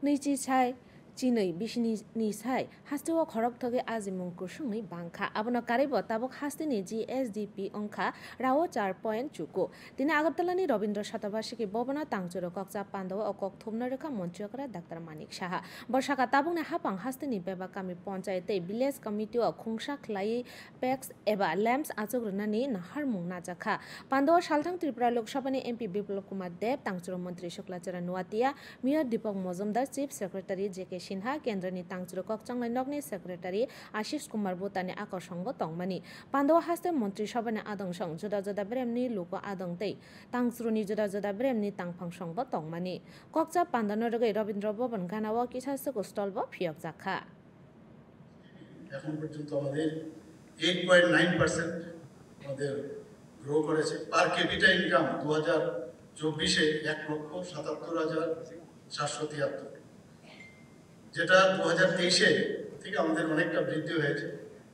नैजि साय चिनै बिसिनि साय हास्टेव खरक थगे आजिमुं कुसुंनि बांखा आबनो कारिबो ताबक हास्टेनि GSDP अंखा राव 4 चुको दिनै আগরতলাनि रवीन्द्र शतबार्षिकी भवन तांचुरो कक्सा पान्डव अकक थुमना रेखा मन्त्रियकरा डाक्टर मानिक साहा बर्षाका ताबुंने हापां हास्टेनि बेबा कामि पञ्चायते विलेज कमिटिव खुंसा ख्लायै पेक्स एबा लैम्प्स आचुग्रनानि नाहारमुं नाजाखा पान्डव सालथां त्रिपुरा लोकसभानि MP बिप्लब कुमार देव तांचुरो मन्त्री Shuklacharan Noatia mayor Dipak Majumdar chief secretary JK Sinha केन्द्रनि तांचुरो कक्चांलाइ नगनि सेक्रेटारि आशिष कुमार बुतानि आकर्षंबो तंगमानि पान्डव हास्ते मन्त्री सभानि आदंसं जुदा जुदा ब्रेमनि लोको आदंतै तांचुरोनि जुदा जुदा ब्रेमनि तांफांसंबो तंगमानि कक्चा पान्डव रगै रवीन्द्र भवन गानाव किसासको स्टलबो फियक जाखा এখন পর্যন্ত আমাদের 8.9% আমাদের গ্রো করেছে পার ক্যাপিটা ইনকাম 2024 এ 1,77,773 যেটা 2023 এ থেকে আমাদের অনেকটা বৃদ্ধি হয়েছে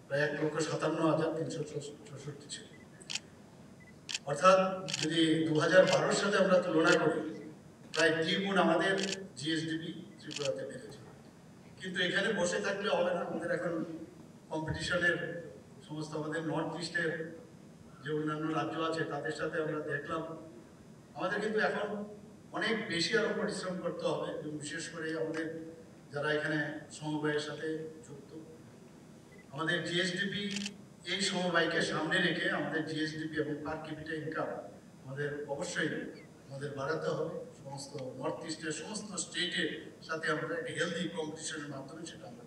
প্রায় 1,57,364 ছিল অর্থাৎ যদি 2012 সাথে আমরা তুলনা করি প্রায় দ্বিগুণ আমাদের GSDP ত্রিপুরাতে বেড়েছে কিন্তু এখানে বসে থাকলে হবে না আমাদের এখন কম্পিটিশনের সমস্ত আমাদের নর্থ ইস্টের যে অন্যান্য রাজ্য আছে তাদের সাথে আমরা দেখলাম আমাদের কিন্তু এখন অনেক বেশি আরো পরিশ্রম করতে হবে এবং বিশেষ করে আমাদের যারা এখানে সমবায়ের সাথে যুক্ত আমাদের GSDP এই সমবায়কে সামনে রেখে আমাদের GSDP এবং পার ক্যাপিটা ইনকাম আমাদের অবশ্যই আমাদের বাড়াতে হবে সমস্ত নর্থ ইস্টের সমস্ত স্টেটের সাথে আমরা একটা হেলদি কম্পিটিশনের মাধ্যমে সেটা আমরা